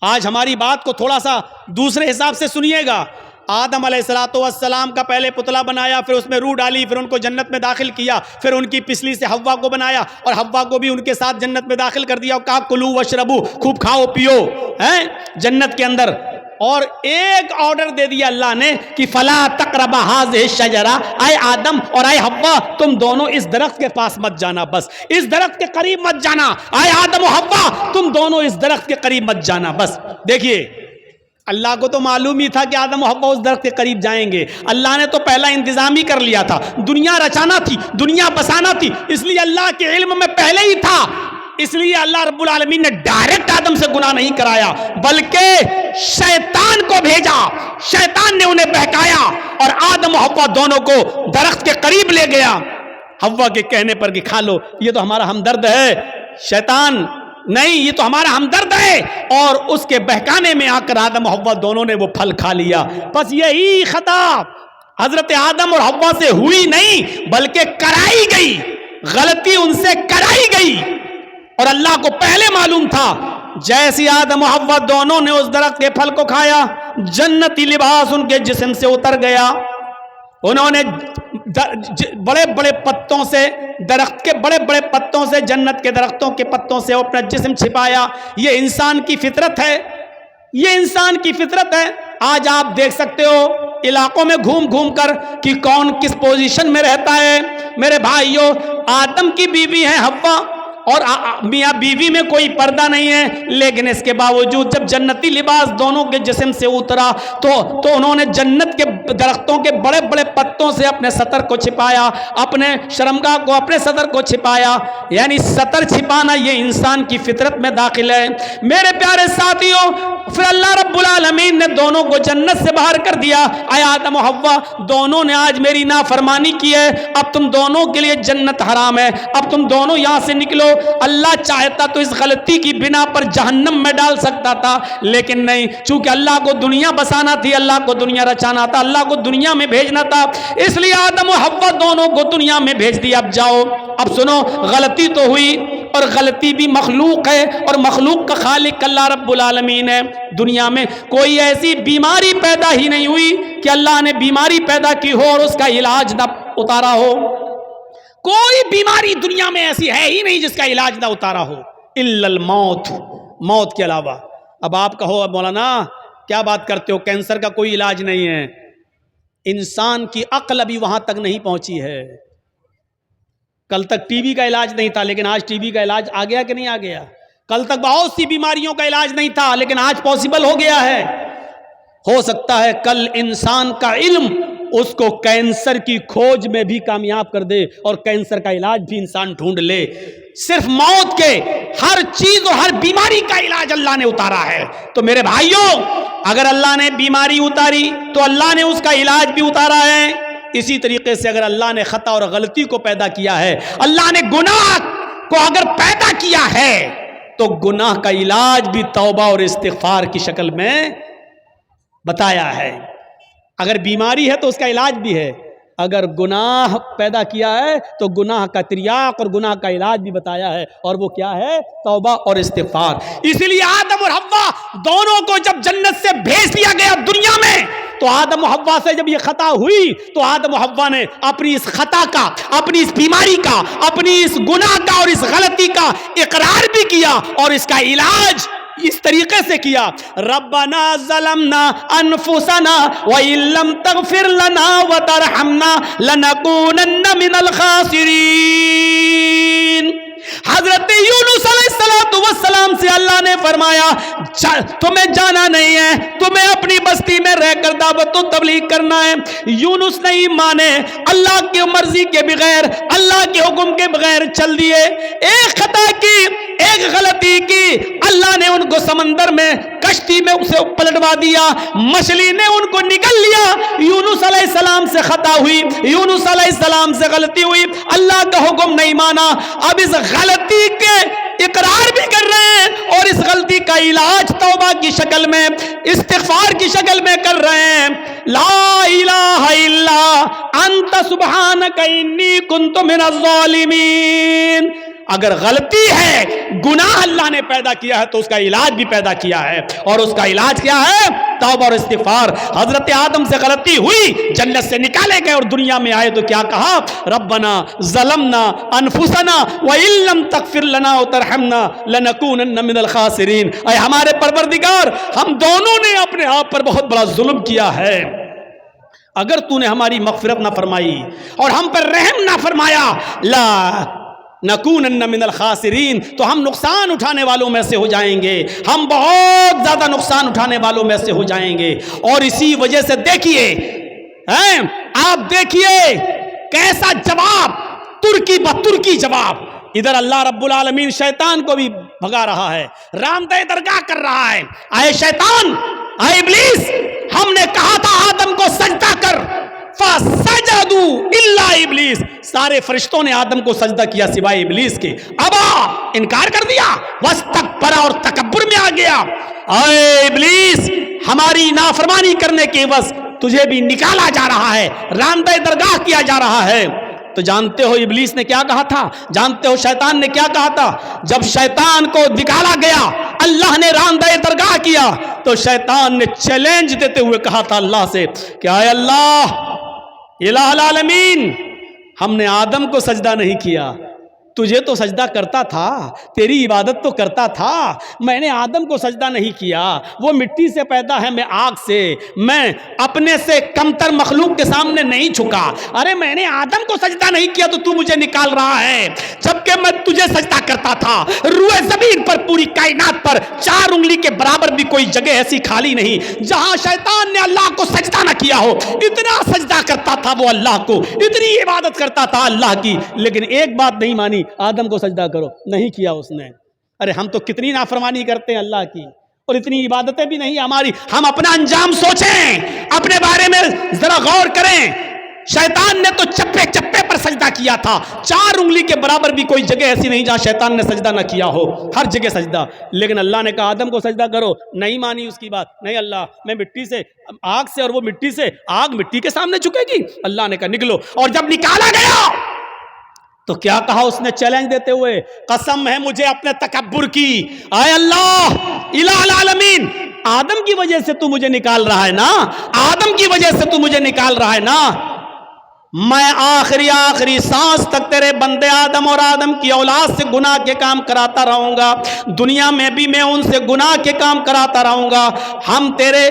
آج ہماری بات کو تھوڑا سا دوسرے حساب سے سنیے گا۔ آدم علیہ السلام کا پہلے پتلا بنایا، پھر اس میں روح ڈالی، پھر ان کو جنت میں داخل کیا، پھر ان کی پسلی سے حوا کو بنایا اور حوا کو بھی ان کے ساتھ جنت میں داخل کر دیا اور کہا کلو وشربو، خوب کھاؤ پیو جنت کے اندر۔ اور ایک آرڈر دے دیا اللہ نے کہ فلا تقربا ہذہ الشجرہ، اے آدم اور اے حوا تم دونوں اس درخت کے پاس مت جانا، بس اس درخت کے قریب مت جانا، اے آدم و حوا تم دونوں اس درخت کے قریب مت جانا بس۔ دیکھیے اللہ کو تو معلوم ہی تھا کہ آدم و حوا اس درخت کے قریب جائیں گے، اللہ نے تو پہلا انتظام ہی کر لیا تھا، دنیا رچانا تھی، دنیا بسانا تھی، اس لیے اللہ کے علم میں پہلے ہی تھا، اس لیے اللہ رب العالمین نے ڈائریکٹ آدم سے گناہ نہیں کرایا بلکہ شیطان کو بھیجا، شیطان نے انہیں بہکایا اور آدم و حوا دونوں کو درخت کے قریب لے گیا، حوا کے کہنے پر کہ کھا لو، یہ تو ہمارا ہمدرد ہے، شیطان نہیں یہ تو ہمارا ہمدرد ہے، اور اس کے بہکانے میں آ کر آدم و حوا دونوں نے وہ پھل کھا لیا۔ بس یہی خطا حضرت آدم اور حوا سے ہوئی نہیں بلکہ کرائی گئی، غلطی ان سے کرائی گئی، اور اللہ کو پہلے معلوم تھا۔ جیسی آدم و حوا دونوں نے اس درخت کے پھل کو کھایا، جنتی لباس ان کے جسم سے اتر گیا، انہوں نے بڑے بڑے پتوں سے، درخت کے بڑے بڑے پتوں سے، جنت کے درختوں کے پتوں سے اپنا جسم چھپایا۔ یہ انسان کی فطرت ہے، یہ انسان کی فطرت ہے۔ آج آپ دیکھ سکتے ہو علاقوں میں گھوم گھوم کر کہ کون کس پوزیشن میں رہتا ہے۔ میرے بھائیوں، آدم کی بیوی ہے حوا، اور میاں بیوی میں کوئی پردہ نہیں ہے، لیکن اس کے باوجود جب جنتی لباس دونوں کے جسم سے اترا تو انہوں نے جنت کے درختوں کے بڑے بڑے پتوں سے اپنے سطر کو چھپایا، اپنے شرمگاہ کو، اپنے سطر کو چھپایا، یعنی سطر چھپانا یہ انسان کی فطرت میں داخل ہے۔ میرے پیارے ساتھیوں، پھر اللہ رب العالمین نے دونوں کو جنت سے باہر کر دیا۔ اے آدم و حوا دونوں نے آج میری نافرمانی کی ہے، اب تم دونوں کے لیے جنت حرام ہے، اب تم دونوں یہاں سے نکلو۔ اللہ چاہتا تو اس غلطی کی بنا پر جہنم میں ڈال سکتا تھا، لیکن نہیں، چونکہ اللہ کو دنیا بسانا تھی، اللہ کو دنیا رچانا تھا، اللہ کو دنیا میں بھیجنا تھا، اس لیے آدم و حوا دونوں کو دنیا میں بھیج دیا۔ اب جاؤ، اب سنو، غلطی تو ہوئی، اور غلطی بھی مخلوق ہے، اور مخلوق کا خالق اللہ رب العالمین ہے۔ دنیا میں کوئی ایسی بیماری پیدا ہی نہیں ہوئی کہ اللہ نے بیماری پیدا کی ہو اور اس کا علاج نہ اتارا ہو۔ کوئی بیماری دنیا میں ایسی ہے ہی نہیں جس کا علاج نہ اتارا ہو، الا الموت، موت کے علاوہ۔ اب آپ کہو مولانا کیا بات کرتے ہو، کینسر کا کوئی علاج نہیں ہے؟ انسان کی عقل ابھی وہاں تک نہیں پہنچی ہے۔ کل تک ٹی بی کا علاج نہیں تھا، لیکن آج ٹی بی کا علاج آ گیا کہ نہیں آ گیا؟ کل تک بہت سی بیماریوں کا علاج نہیں تھا، لیکن آج پاسبل ہو گیا ہے۔ ہو سکتا ہے کل انسان کا علم اس کو کینسر کی کھوج میں بھی کامیاب کر دے اور کینسر کا علاج بھی انسان ڈھونڈ لے۔ صرف موت کے ہر چیز اور ہر بیماری کا علاج اللہ نے اتارا ہے۔ تو میرے بھائیوں، اگر اللہ نے بیماری اتاری تو اللہ نے اس کا علاج بھی اتارا ہے۔ اسی طریقے سے اگر اللہ نے خطا اور غلطی کو پیدا کیا ہے، اللہ نے گناہ کو اگر پیدا کیا ہے تو گناہ کا علاج بھی توبہ اور استغفار کی شکل میں بتایا ہے۔ اگر بیماری ہے تو اس کا علاج بھی ہے، اگر گناہ پیدا کیا ہے تو گناہ کا تریاق اور گناہ کا علاج بھی بتایا ہے، اور وہ کیا ہے؟ توبہ اور استغفار۔ اسی لیے آدم اور حوا دونوں کو جب جنت سے بھیج دیا گیا دنیا میں، تو آدم و حوا سے جب یہ خطا ہوئی تو آدم و حوا نے اپنی اس خطا کا، اپنی اس بیماری کا، اپنی اس گناہ کا اور اس غلطی کا اقرار بھی کیا اور اس کا علاج اس طریقے سے کیا۔ ربنا ظلمنا انفسنا وان لم تغفر لنا وترحمنا لنکونن من الخاسرین۔ حضرت یونس علیہ السلام سے اللہ نے فرمایا تمہیں جانا نہیں ہے، تمہیں اپنی بستی میں رہ کر دعوت و تبلیغ کرنا ہے۔ یونس نہیں مانے، اللہ کی مرضی کے بغیر، اللہ کے حکم کے بغیر چل دیے، ایک خطا کی، ایک غلطی کی، اللہ نے ان کو سمندر میں کشتی میں اسے پلٹوا دیا، مچھلی نے ان کو نگل لیا، یونس علیہ السلام سے خطا ہوئی، یونس علیہ السلام سے غلطی ہوئی، اللہ کا حکم نہیں مانا، اب اس غلطی کے اقرار بھی کر رہے ہیں اور اس غلطی کا علاج توبہ کی شکل میں، استغفار کی شکل میں کر رہے ہیں، لا الہ الا انت سبحانک انی کنت من الظالمین۔ اگر غلطی ہے، گناہ اللہ نے پیدا کیا ہے تو اس کا علاج بھی پیدا کیا ہے، اور اس کا علاج کیا ہے؟ توبہ اور استغفار۔ حضرت آدم سے غلطی ہوئی، جنت سے نکالے گئے اور دنیا میں آئے تو کیا کہا؟ ربنا ظلمنا انفسنا وان لم تغفر لنا وترحمنا لنکونن من الخاسرین۔ اے ہمارے پروردگار، ہم دونوں نے اپنے آپ پر بہت بڑا ظلم کیا ہے، اگر تو نے ہماری مغفرت نہ فرمائی اور ہم پر رحم نہ فرمایا، لا نکونن من الخاسرین، تو ہم نقصان اٹھانے والوں میں سے ہو جائیں گے، ہم بہت زیادہ نقصان اٹھانے والوں میں سے ہو جائیں گے۔ اور اسی وجہ سے دیکھیے، آپ دیکھیے کیسا جواب، ترکی بترکی جواب۔ ادھر اللہ رب العالمین شیطان کو بھی بھگا رہا ہے، رامدہ درگاہ کر رہا ہے، اے شیطان، اے ابلیس، ہم نے کہا تھا آدم کو سجدہ کر، فسجدوا الا ابلیس، سارے فرشتوں نے آدم کو سجدہ کیا سوائے ابلیس کے، ابا، انکار کر دیا، واستکبر، اور تکبر میں آ گیا۔ اے ابلیس، ہماری نافرمانی کرنے کے عوض تجھے بھی نکالا جا رہا ہے، رامدہ درگاہ کیا جا رہا ہے۔ تو جانتے ہو ابلیس نے کیا کہا تھا؟ جانتے ہو شیطان نے کیا کہا تھا؟ جب شیطان کو نکالا گیا، اللہ نے رامدہ درگاہ کیا، تو شیطان نے چیلنج دیتے ہوئے کہا تھا اللہ سے کہ اے اللہ الہ العالمین، ہم نے آدم کو سجدہ نہیں کیا، تجھے تو سجدہ کرتا تھا، تیری عبادت تو کرتا تھا، میں نے آدم کو سجدہ نہیں کیا، وہ مٹی سے پیدا ہے، میں آگ سے، میں اپنے سے کمتر مخلوق کے سامنے نہیں جھکا، ارے میں نے آدم کو سجدہ نہیں کیا تو مجھے نکال رہا ہے، جبکہ میں تجھے سجدہ کرتا تھا۔ روئے زمین پر، پوری کائنات پر 4 انگلی کے برابر بھی کوئی جگہ ایسی خالی نہیں جہاں شیطان نے اللہ کو سجدہ نہ کیا ہو، اتنا سجدہ کرتا تھا وہ اللہ کو، اتنی عبادت کرتا تھا اللہ کی، لیکن ایک بات نہیں مانی، آدم کو سجدہ کرو، نہیں کیا اس نے۔ ارے ہم تو کتنی نافرمانی کرتے ہیں اللہ کی، اور اتنی عبادتیں بھی نہیں ہماری۔ ہم اپنا انجام سوچیں، اپنے بارے میں ذرا غور کریں۔ شیطان نے تو چپے چپے پر سجدہ کیا تھا، 4 انگلی کے برابر بھی کوئی جگہ ایسی نہیں جہاں شیطان نے سجدہ نہ کیا ہو، ہر جگہ سجدہ۔ لیکن اللہ نے کہا آدم کو سجدہ کرو، نہیں مانی اس کی بات، نہیں اللہ، میں مٹی سے، آگ سے، اور وہ مٹی سے، آگ مٹی کے سامنے جھکے گی؟ اللہ نے کہا نکلو، اور جب نکالا گیا تو کیا کہا اس نے چیلنج دیتے ہوئے؟ قسم ہے مجھے اپنے تکبر کی، اے اللہ الہ العالمین، آدم کی وجہ سے تو مجھے نکال رہا ہے نا، آدم کی وجہ سے تو مجھے نکال رہا ہے نا، میں آخری سانس تک تیرے بندے آدم اور آدم کی اولاد سے گناہ کے کام کراتا رہوں گا، دنیا میں بھی میں ان سے گناہ کے کام کراتا رہوں گا، ہم تیرے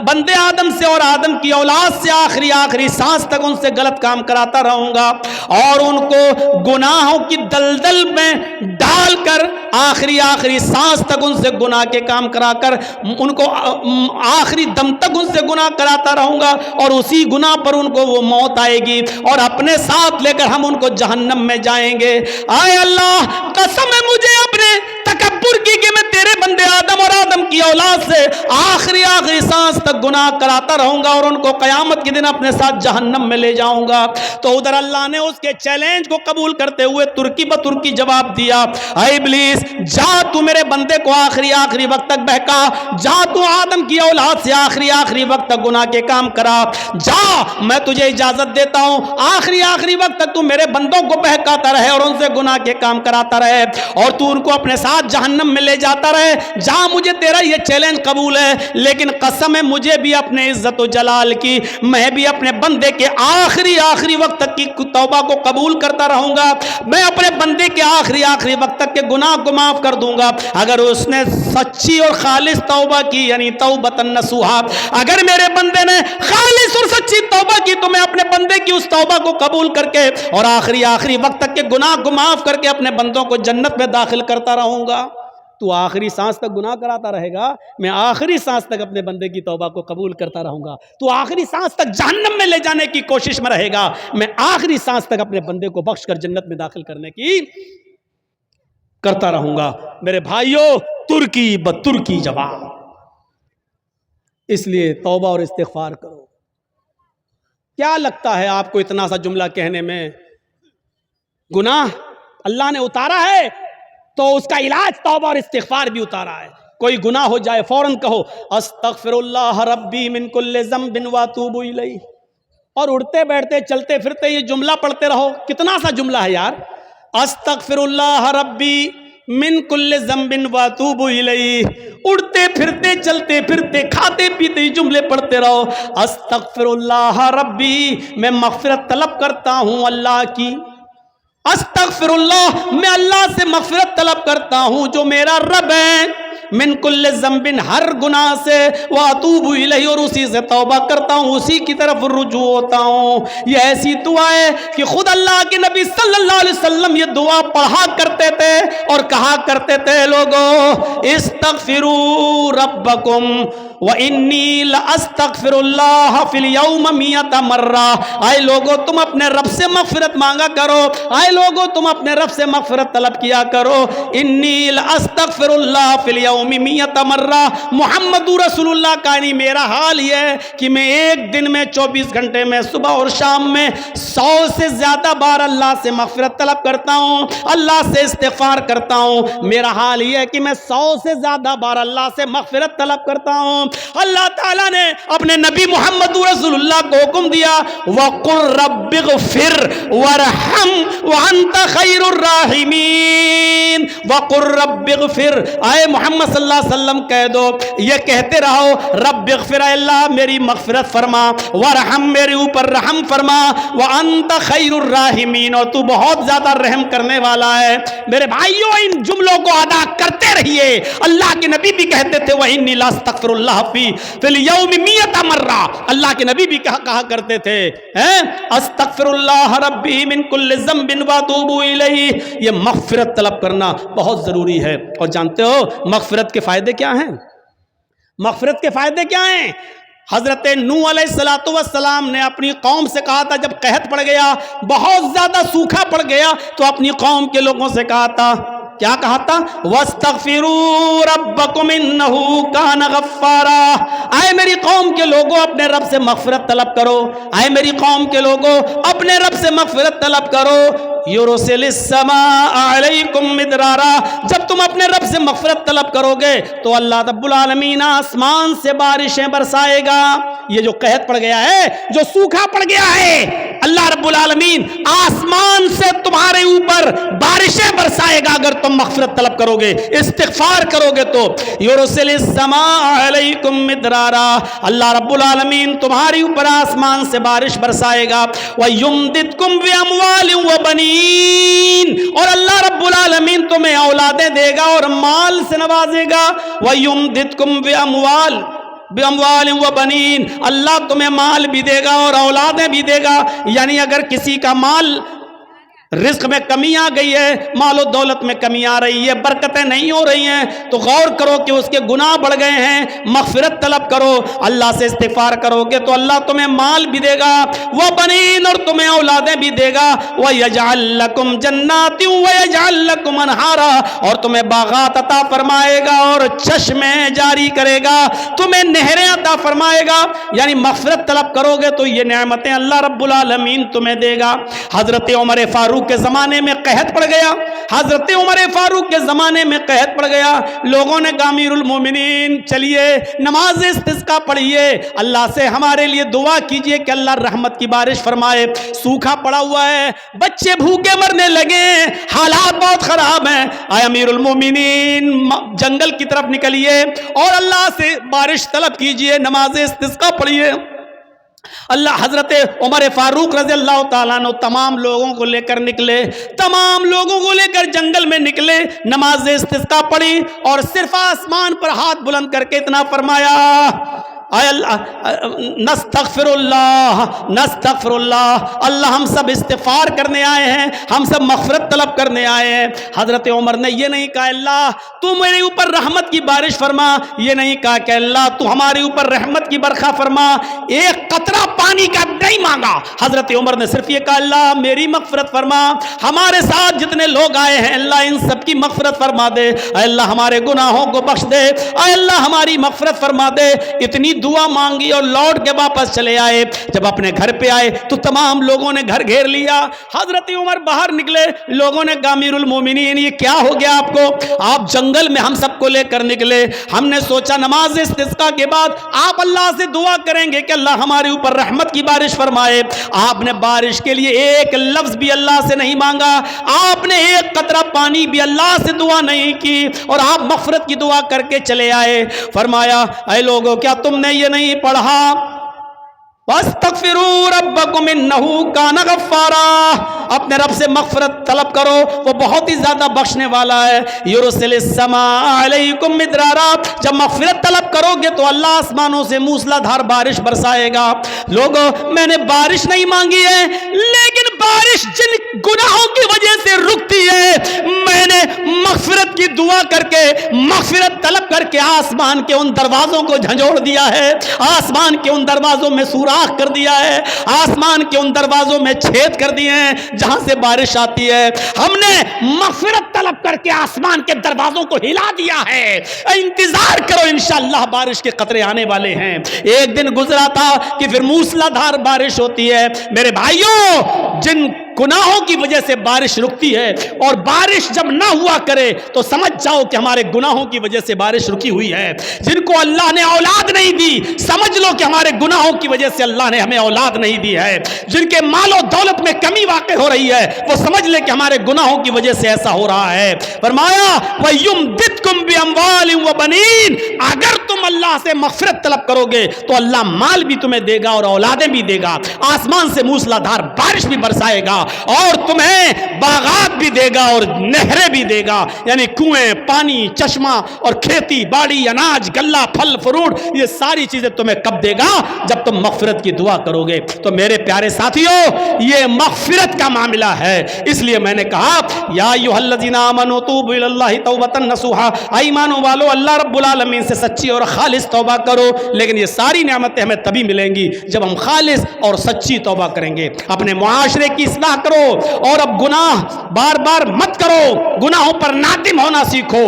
بندے آدم سے اور آدم کی اولاد سے آخری سانس تک ان سے غلط کام کراتا رہوں گا، اور ان کو گناہوں کی دلدل میں ڈال کر آخری سانس تک ان سے گناہ کے کام کرا کر ان کو آخری دم تک ان سے گناہ کراتا رہوں گا، اور اسی گناہ پر ان کو وہ موت آئے گی، اور اپنے ساتھ لے کر ہم ان کو جہنم میں جائیں گے۔ اے اللہ قسم ہے مجھے اپنے تکبر کی کہ میں تیرے بندے آدم اور آدم کی اولاد سے آخری سانس تک گناہ کراتا رہوں گا، اور ان کو قیامت کے دن اپنے ساتھ جہنم میں لے جاؤں گا۔ تو ادھر اللہ نے اس کے چیلنج کو قبول کرتے ہوئے ترکی بترکی جواب دیا، اے ابلیس جا تو میرے بندے کو آخری وقت تک بہکا، جا تو آدم کی اولاد سے آخری وقت تک گناہ کے کام کرا، جا میں تجھے اجازت دیتا ہوں آخری وقت تک تو میرے بندوں کو بہکاتا رہے اور ان سے گناہ کے کام کراتا رہے، اور تو ان کو اپنے ساتھ جہنم میں لے جاتا رہے، جہاں مجھے تیرا یہ چیلنج قبول ہے، لیکن قسم ہے مجھے بھی اپنے عزت و جلال کی، میں بھی اپنے بندے کے آخری وقت تک کی توبہ کو قبول کرتا رہوں گا، میں اپنے بندے کے آخری وقت تک کے گناہ کو معاف کر دوں گا، اگر اس نے سچی اور خالص توبہ کی، یعنی توبۃ نصوحا، اگر میرے بندے نے خالص اور سچی توبہ کی تو میں اپنے بندے کی اس توبہ کو قبول کر کے اور آخری وقت تک کے گناہ کو معاف کر کے اپنے بندوں کو جنت میں داخل کرتا رہوں گا۔ تو آخری سانس تک گناہ کراتا رہے گا، میں آخری سانس تک اپنے بندے کی توبہ کو قبول کرتا رہوں گا، تو آخری سانس تک جہنم میں لے جانے کی کوشش میں رہے گا، میں آخری سانس تک اپنے بندے کو بخش کر جنت میں داخل کرنے کی کرتا رہوں گا۔ میرے بھائیوں، ترکی بترکی جواب، اس لیے توبہ اور استغفار کرو۔ کیا لگتا ہے آپ کو اتنا سا جملہ کہنے میں گناہ اللہ نے اتارا ہے تو اس کا علاج توبہ اور استغفار بھی اتارا ہے۔ کوئی گناہ ہو جائے فوراً کہو استغفر اللہ ربی من کل ذنب واتوب الیہ، اور اڑتے بیٹھتے چلتے پھرتے یہ جملہ پڑھتے رہو۔ کتنا سا جملہ ہے یار، استغفر اللہ ربی من کل ذنب واتوب الیہ، اڑتے پھرتے چلتے پھرتے کھاتے پیتے جملے پڑھتے رہو۔ استغفر اللہ ربی، میں مغفرت طلب کرتا ہوں اللہ کی، استغفر اللہ، میں اللہ سے مغفرت طلب کرتا ہوں جو میرا رب ہے، من کل ذنب، ہر گناہ سے، واتوب الیہ، اور اسی سے توبہ کرتا ہوں، اسی کی طرف رجوع ہوتا ہوں۔ یہ ایسی دعا ہے کہ خود اللہ کے نبی صلی اللہ علیہ وسلم یہ دعا پڑھا کرتے تھے اور کہا کرتے تھے، لوگوں استغفروا ربکم وانی لاستغفر اللہ فی اليوم 100 مرہ، آئے لوگوں تم اپنے رب سے مغفرت مانگا کرو، آئے لوگوں تم اپنے رب سے مغفرت طلب کیا کرو، انی لاستغفر اللہ فی اليوم 100 مرہ، محمد رسول اللہ کا نہیں، میرا حال یہ ہے کہ میں ایک دن میں 24 گھنٹے میں صبح اور شام میں 100 سے زیادہ بار اللہ سے مغفرت طلب کرتا ہوں، اللہ سے استغفار کرتا ہوں۔ میرا حال یہ ہے کہ میں 100 سے زیادہ بار اللہ سے مغفرت طلب کرتا ہوں۔ اللہ تعالیٰ نے اپنے نبی محمد رسول اللہ کو حکم دیا، وَقُلْ رَبِّ اغْفِرْ وَارْحَمْ وَأَنْتَ خَيْرُ الرَّاحِمِينَ، وَقُلْ رَبِّ اغْفِرْ، آئے محمد صلی اللہ علیہ وسلم کہہ دو، یہ کہتے رہو، رب اغفر، اللہ میری مغفرت فرما، وارحم، میرے اوپر رحم فرما، وَأَنْتَ خَيْرُ الرَّاحِمِينَ، اور تو بہت زیادہ رحم کرنے والا ہے۔ میرے بھائیوں، ان جملوں کو ادا کرتے رہیے۔ اللہ کے نبی بھی کہتے تھے وَإِنِّي لَأَسْتَغْفِرُ اللَّهَ فِي الْيَوْمِ 100 مرہ، اللہ کے نبی بھی کہا کرتے تھے استغفر اللہ ربی من کل ذنب واتوب الیہ۔ یہ مغفرت طلب کرنا بہت ضروری ہے۔ اور جانتے ہو مغفرت کے فائدے کیا ہیں؟ مغفرت کے فائدے کیا ہیں؟ حضرت نوح علیہ السلام نے اپنی قوم سے کہا تھا، جب قحط پڑ گیا، بہت زیادہ سوکھا پڑ گیا، تو اپنی قوم کے لوگوں سے کہا تھا، کیا کہا تھا؟ وَاسْتَغْفِرُوا رَبَّكُمْ إِنَّهُ كَانَ غَفَّارًا، آئے میری قوم کے لوگوں اپنے رب سے مغفرت طلب کرو، آئے میری قوم کے لوگوں اپنے رب سے مغفرت طلب کرو۔ یُرْسِلِ السَّمَاءَ عَلَيْكُمْ مِدْرَارًا، جب تم اپنے رب سے مغفرت طلب کرو گے تو اللہ رب العالمین آسمان سے بارشیں برسائے گا۔ یہ جو قحط پڑ گیا ہے، جو سوکھا پڑ گیا ہے، اللہ رب العالمین آسمان سے تمہارے اوپر بارشیں برسائے گا اگر تم مغفرت طلب کرو گے، استغفار کرو گے تو۔ یُرْسِلِ السَّمَاءَ عَلَيْكُمْ مِدْرَارًا، اللہ رب العالمین تمہاری اوپر آسمان سے بارش برسائے گا۔ وَيُمْدِدْكُمْ بِأَمْوَالٍ وَبَنِينَ، اور اللہ رب العالمین تمہیں اولادیں دے گا اور مال سے نوازے گا۔ وَيُمْدِدْكُمْ بِأَمْوَالٍ وَبَنِينَ، اللہ تمہیں مال بھی دے گا اور اولادیں بھی دے گا۔ یعنی اگر کسی کا مال، رزق میں کمی آ گئی ہے، مال و دولت میں کمی آ رہی ہے، برکتیں نہیں ہو رہی ہیں، تو غور کرو کہ اس کے گناہ بڑھ گئے ہیں، مغفرت طلب کرو، اللہ سے استغفار کرو گے تو اللہ تمہیں مال بھی دے گا، وہ بنین، اور تمہیں اولادیں بھی دے گا، وَيَجْعَلْ لَكُمْ جَنَّاتٍ وَيَجْعَلْ لَكُمْ أَنْهَارًا، اور تمہیں باغات عطا فرمائے گا اور چشمے جاری کرے گا، تمہیں نہریں عطا فرمائے گا۔ یعنی مغفرت طلب کرو گے تو یہ نعمتیں اللہ رب العالمین تمہیں دے گا۔ حضرت عمر فاروق کے زمانے میں قحط پڑ گیا، حضرت عمر فاروق کے زمانے میں قحط پڑ گیا، لوگوں نے کہا امیر المومنین چلیے نماز استسقاء پڑھیے، اللہ سے ہمارے لیے دعا کیجئے کہ اللہ رحمت کی بارش فرمائے، سوکھا پڑا ہوا ہے، بچے بھوکے مرنے لگے، حالات بہت خراب ہیں، آئے امیر المومنین جنگل کی طرف نکلیے اور اللہ سے بارش طلب کیجئے، نماز استسقاء پڑھیے۔ اللہ حضرت عمر فاروق رضی اللہ تعالیٰ عنہ تمام لوگوں کو لے کر نکلے، تمام لوگوں کو لے کر جنگل میں نکلے، نماز استسقاء پڑھی اور صرف آسمان پر ہاتھ بلند کر کے اتنا فرمایا، اے اللہ نستغفراللہ نستغفراللہ، اللہ ہم سب استغفار کرنے آئے ہیں، ہم سب مغفرت طلب کرنے آئے ہیں۔ حضرت عمر نے یہ نہیں کہا اللہ تو میرے اوپر رحمت کی بارش فرما، یہ نہیں کہا کہ اللہ تو ہمارے اوپر رحمت کی برکھا فرما، ایک قطرہ پانی کا نہیں مانگا۔ حضرت عمر نے صرف یہ کہا اللہ میری مغفرت فرما، ہمارے ساتھ جتنے لوگ آئے ہیں اللہ ان سب کی مغفرت فرما دے، اے اللہ ہمارے گناہوں کو بخش دے، اے اللہ ہماری مغفرت فرما دے۔ اتنی دعا مانگی اور لوٹ کے واپس چلے آئے۔ جب اپنے گھر پہ آئے تو تمام لوگوں نے گھر گھیر لیا۔ حضرت عمر باہر نکلے، لوگوں نے کہا امیر المومنین یہ کیا ہو گیا آپ کو؟ آپ جنگل میں ہم سب کو لے کر نکلے، ہم نے سوچا نماز استسقاء کے بعد آپ اللہ سے دعا کریں گے کہ اللہ ہمارے اوپر رحمت کی بارش فرمائے۔ آپ نے بارش کے لیے ایک لفظ بھی اللہ سے نہیں مانگا، آپ نے ایک قطرہ پانی بھی اللہ سے دعا نہیں کی، اور آپ مغفرت کی دعا کر کے چلے آئے۔ فرمایا اے لوگوں کیا تم نے یہ نہیں پڑھا وَاسْتَغْفِرُوا رَبَّكُمْ إِنَّهُ كَانَ غَفَّارًا، اپنے رب سے مغفرت طلب کرو، وہ بہت ہی زیادہ بخشنے والا ہے۔ يُرْسِلِ السَّمَاءَ عَلَيْكُمْ مِدْرَارًا، جب مغفرت طلب کرو گے تو اللہ آسمانوں سے موسلا دھار بارش برسائے گا۔ لوگوں میں نے بارش نہیں مانگی ہے، لیکن بارش جن گناہوں کی وجہ سے رکتی ہے میں نے مغفرت کی دعا کر کے مغفرت طلب کر کے آسمان کے ان دروازوں کو جھنجھوڑ دیا ہے، آسمان کے ان دروازوں میں سوراخ کر دیا ہے، آسمان کے ان دروازوں میں چھید کر دیے ہیں جہاں سے بارش آتی ہے۔ ہم نے مغفرت طلب کر کے آسمان کے دروازوں کو ہلا دیا ہے، انتظار کرو انشاءاللہ بارش کے قطرے آنے والے ہیں۔ ایک دن گزرا تھا کہ پھر موسلا دھار بارش ہوتی ہے۔ میرے بھائیوں جن گناہوں کی وجہ سے بارش رکتی ہے، اور بارش جب نہ ہوا کرے تو سمجھ جاؤ کہ ہمارے گناہوں کی وجہ سے بارش رکی ہوئی ہے۔ جن کو اللہ نے اولاد نہیں دی سمجھ لو کہ ہمارے گناہوں کی وجہ سے اللہ نے ہمیں اولاد نہیں دی ہے۔ جن کے مال و دولت میں کمی واقع ہو رہی ہے وہ سمجھ لے کہ ہمارے گناہوں کی وجہ سے ایسا ہو رہا ہے۔ فرمایا وَيُمْدِدْكُمْ بِأَمْوَالٍ وَبَنِينَ، اگر تم اللہ سے مغفرت طلب کرو گے تو اللہ مال بھی تمہیں دے گا اور اولادیں بھی دے گا، آسمان سے موسلا دھار بارش بھی برسائے گا، اور تمہیں باغات بھی دے گا اور نہریں بھی دے گا، یعنی کنویں، پانی، چشمہ اور کھیتی باڑی، اناج، غلہ، پھل فروٹ، یہ ساری چیزیں تمہیں کب دے گا؟ جب تم مغفرت کی دعا کرو گے۔ تو میرے پیارے ساتھیوں یہ مغفرت کا معاملہ ہے، اس لیے میں نے کہا یا ایھا الذین آمنوا توبوا الی اللہ توبۃ نصوحا، ایمان والو اللہ رب العالمین سے سچی اور خالص توبہ کرو۔ لیکن یہ ساری نعمتیں ہمیں تبھی ملیں گی جب ہم خالص اور سچی توبہ کریں گے۔ اپنے معاشرے کی اصلاح کرو، اور اب گناہ بار بار مت کرو، گناہوں پر نادم ہونا سیکھو۔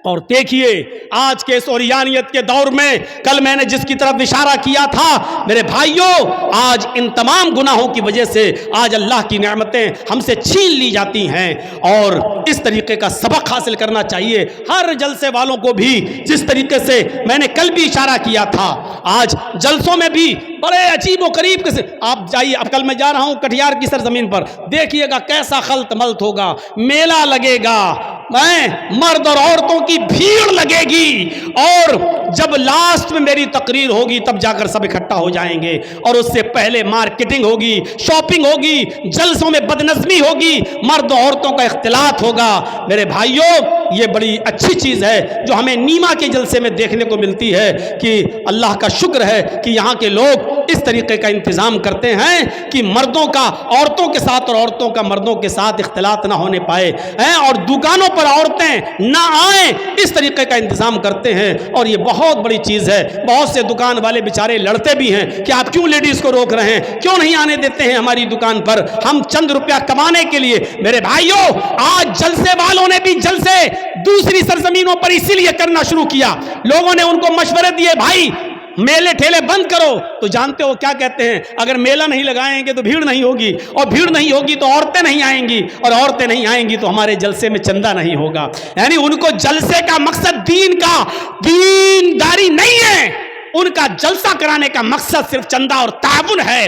اور دیکھیے آج کے اس اوریانیت کے دور میں کل میں نے جس کی طرف اشارہ کیا تھا میرے بھائیوں، آج ان تمام گناہوں کی وجہ سے آج اللہ کی نعمتیں ہم سے چھین لی جاتی ہیں، اور اس طریقے کا سبق حاصل کرنا چاہیے ہر جلسے والوں کو بھی، جس طریقے سے میں نے کل بھی اشارہ کیا تھا۔ آج جلسوں میں بھی بڑے عجیب و غریب کے آپ جائیے، اب کل میں جا رہا ہوں کٹیہار کی سرزمین پر، دیکھیے گا کیسا خلط ملط ہوگا، میلہ لگے گا، مرد اور عورتوں کی بھیڑ لگے گی، اور جب لاسٹ میں میری تقریر ہوگی تب جا کر سب اکٹھا ہو جائیں گے، اور اس سے پہلے مارکیٹنگ ہوگی، شاپنگ ہوگی، جلسوں میں بدنظمی ہوگی، مرد و عورتوں کا اختلاط ہوگا۔ میرے بھائیوں یہ بڑی اچھی چیز ہے جو ہمیں نیما کے جلسے میں دیکھنے کو ملتی ہے کہ اللہ کا شکر ہے کہ یہاں کے لوگ اس طریقے کا انتظام کرتے ہیں کہ مردوں کا عورتوں کے ساتھ اور عورتوں کا مردوں کے ساتھ اختلاط نہ ہونے پائے، اور دکانوں پر عورتیں نہ آئیں اس طریقے کا انتظام کرتے ہیں، اور یہ بہت بڑی چیز ہے۔ بہت سے دکان والے بیچارے لڑتے بھی ہیں کہ آپ کیوں لیڈیز کو روک رہے ہیں، کیوں نہیں آنے دیتے ہیں ہماری دکان پر، ہم چند روپیہ کمانے کے لیے۔ میرے بھائیوں آج جلسے والوں نے بھی جلسے دوسری سرزمینوں پر اسی لیے کرنا شروع کیا، لوگوں نے ان کو مشورے دیے بھائی میلے ٹھیلے بند کرو، تو جانتے ہو کیا کہتے ہیں، اگر میلہ نہیں لگائیں گے تو بھیڑ نہیں ہوگی، اور بھیڑ نہیں ہوگی تو عورتیں نہیں آئیں گی، اور عورتیں نہیں آئیں گی تو ہمارے جلسے میں چندہ نہیں ہوگا۔ یعنی ان کو جلسے کا مقصد دینداری نہیں ہے، ان کا جلسہ کرانے کا مقصد صرف چندہ اور تعاون ہے،